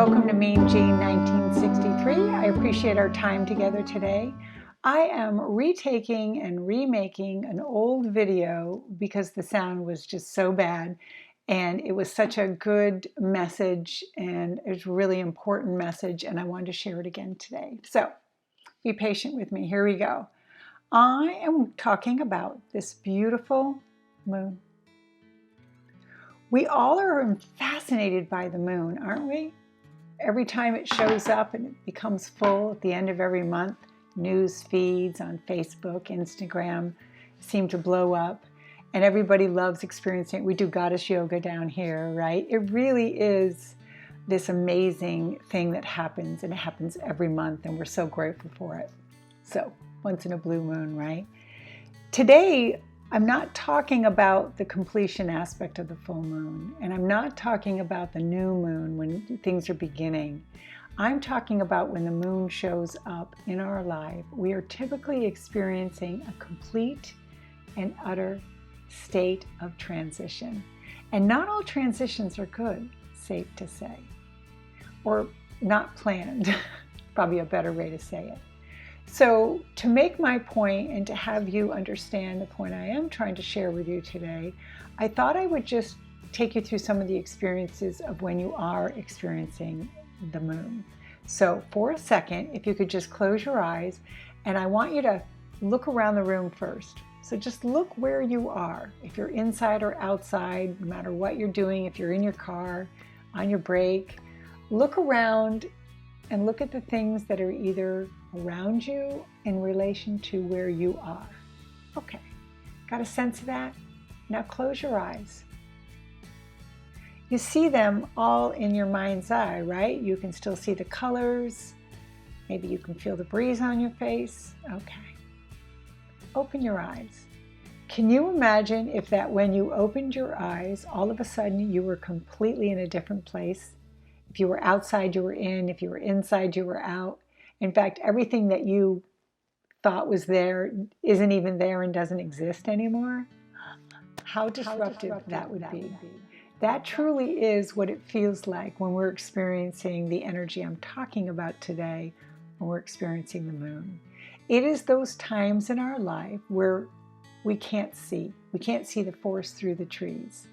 welcome to Mean Gene 1963. I appreciate our time together today. I am retaking and remaking an old video because the sound was just so bad, and it was such a good message, and it's a really important message, and I wanted to share it again today. So be patient with me. Here we go. I am talking about this beautiful moon. We all are fascinated by the moon, aren't we? Every time it shows up and it becomes full at the end of every month, news feeds on Facebook, Instagram seem to blow up, and everybody loves experiencing it. We do goddess yoga down here, right? It really is this amazing thing that happens, and it happens every month, and we're so grateful for it. So, once in a blue moon, right? Today, I'm not talking about the completion aspect of the full moon, and I'm not talking about the new moon when things are beginning. I'm talking about when the moon shows up in our life. We are typically experiencing a complete and utter state of transition. And not all transitions are good, safe to say, or not planned, probably a better way to say it. So to make my point and to have you understand the point I am trying to share with you today, I thought I would just take you through some of the experiences of when you are experiencing the moon. So for a second, if you could just close your eyes, and I want you to look around the room first. So just look where you are. If you're inside or outside, no matter what you're doing, if you're in your car, on your break, look around and look at the things that are either around you in relation to where you are. Okay, got a sense of that? Now close your eyes. You see them all in your mind's eye, right? You can still see the colors. Maybe you can feel the breeze on your face. Okay. Open your eyes. Can you imagine if that when you opened your eyes, all of a sudden you were completely in a different place? If you were outside, you were in. If you were inside, you were out. In fact, everything that you thought was there isn't even there and doesn't exist anymore. How disruptive that would be. That truly is what it feels like when we're experiencing the energy I'm talking about today, when we're experiencing the moon. It is those times in our life where we can't see. We can't see the forest through the trees.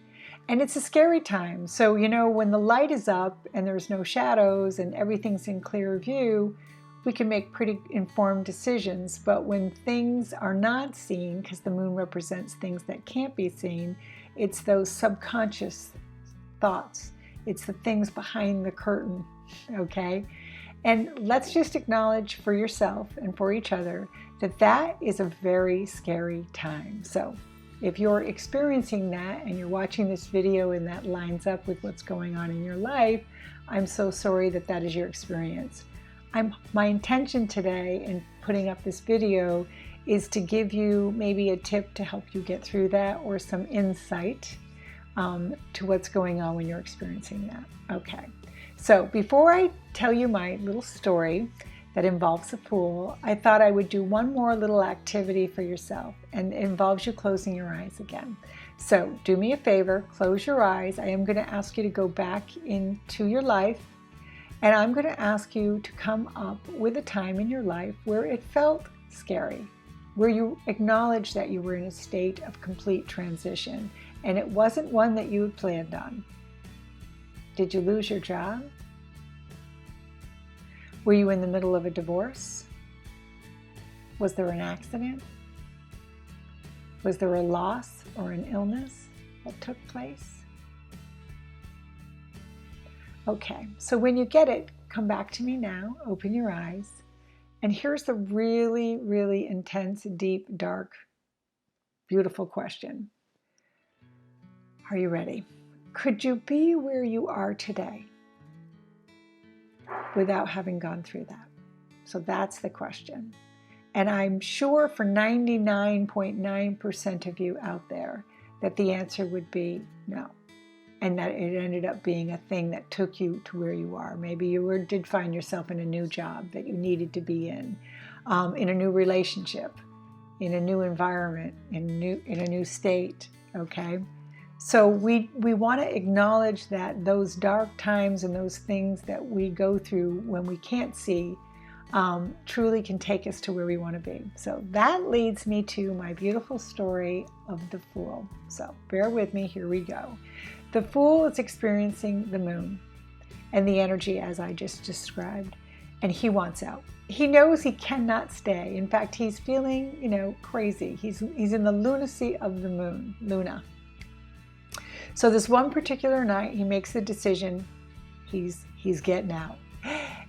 And it's a scary time. So, when the light is up and there's no shadows and everything's in clear view, we can make pretty informed decisions. But when things are not seen, because the moon represents things that can't be seen, it's those subconscious thoughts. It's the things behind the curtain, okay? And let's just acknowledge for yourself and for each other that that is a very scary time. So if you're experiencing that and you're watching this video and that lines up with what's going on in your life, I'm so sorry that that is your experience. My intention today in putting up this video is to give you maybe a tip to help you get through that, or some insight to what's going on when you're experiencing that. Okay, so before I tell you my little story that involves a pool, I thought I would do one more little activity for yourself, and it involves you closing your eyes again. So do me a favor, close your eyes. I am going to ask you to go back into your life, and I'm going to ask you to come up with a time in your life where it felt scary, where you acknowledged that you were in a state of complete transition, and it wasn't one that you had planned on. Did you lose your job? Were you in the middle of a divorce? Was there an accident? Was there a loss or an illness that took place? Okay, so when you get it, come back to me now, open your eyes, and here's the really, really intense, deep, dark, beautiful question. Are you ready? Could you be where you are today without having gone through that? So that's the question. And I'm sure for 99.9% of you out there that the answer would be no. And that it ended up being a thing that took you to where you are. Maybe you did find yourself in a new job that you needed to be in a new relationship, in a new environment, in a new state, okay? So we want to acknowledge that those dark times and those things that we go through when we can't see truly can take us to where we want to be. So that leads me to my beautiful story of the Fool. So bear with me, here we go. The Fool is experiencing the moon and the energy as I just described, and he wants out. He knows he cannot stay. In fact, he's feeling, crazy. He's in the lunacy of the moon, Luna. So this one particular night, he makes the decision, he's getting out.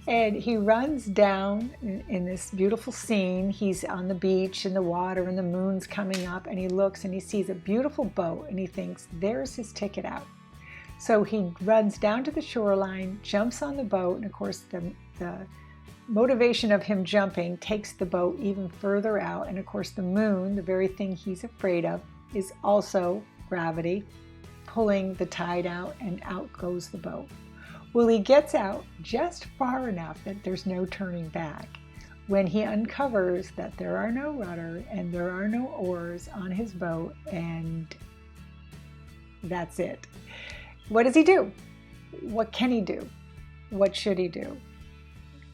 And he runs down in this beautiful scene. He's on the beach in the water and the moon's coming up, and he looks and he sees a beautiful boat and he thinks, there's his ticket out. So he runs down to the shoreline, jumps on the boat, and of course the motivation of him jumping takes the boat even further out. And of course the moon, the very thing he's afraid of, is also gravity, pulling the tide out, and out goes the boat. Well, he gets out just far enough that there's no turning back when he uncovers that there are no rudder and there are no oars on his boat, and that's it. What does he do? What can he do? What should he do?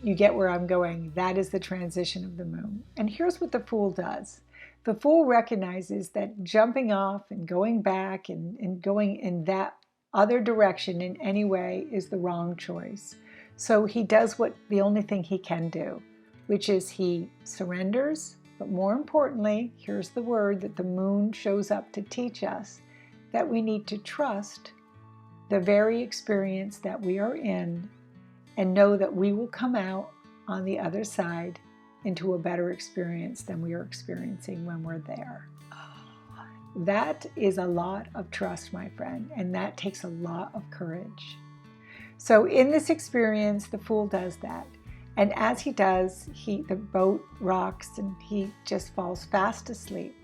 You get where I'm going. That is the transition of the moon. And here's what the Fool does. The Fool recognizes that jumping off and going back and going in that other direction in any way is the wrong choice. So he does the only thing he can do, which is he surrenders. But more importantly, here's the word that the moon shows up to teach us, that we need to trust the very experience that we are in and know that we will come out on the other side into a better experience than we are experiencing when we're there. That is a lot of trust, my friend, and that takes a lot of courage. So in this experience, the Fool does that. And as he does, the boat rocks and he just falls fast asleep.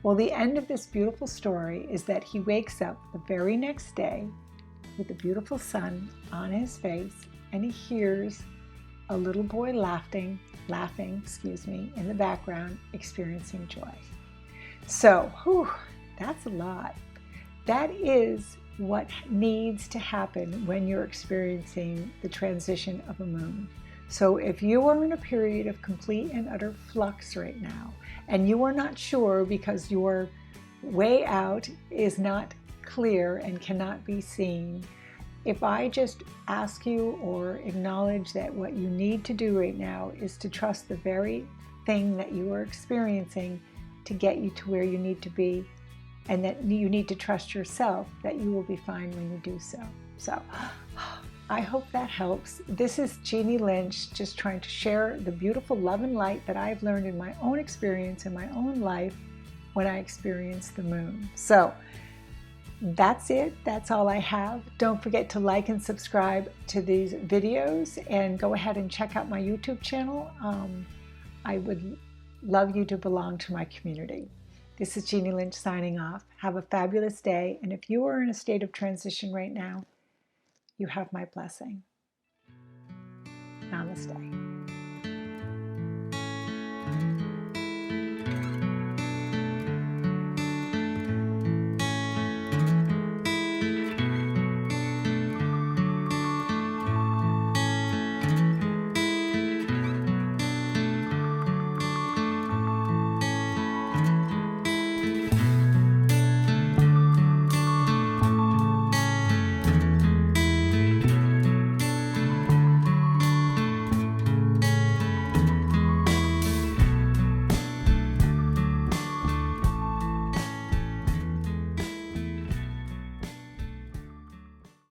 Well, the end of this beautiful story is that he wakes up the very next day with the beautiful sun on his face, and he hears a little boy laughing, in the background, experiencing joy. So, that's a lot. That is what needs to happen when you're experiencing the transition of a moon. So if you are in a period of complete and utter flux right now, and you are not sure because your way out is not clear and cannot be seen, if I just ask you or acknowledge that what you need to do right now is to trust the very thing that you are experiencing to get you to where you need to be, and that you need to trust yourself that you will be fine when you do so. So I hope that helps. This is Jeannie Lynch, just trying to share the beautiful love and light that I've learned in my own experience, in my own life, when I experienced the moon. So that's it. That's all I have. Don't forget to like and subscribe to these videos, and go ahead and check out my YouTube channel. I would love you to belong to my community. This is Jeannie Lynch signing off. Have a fabulous day. And if you are in a state of transition right now, you have my blessing. Namaste.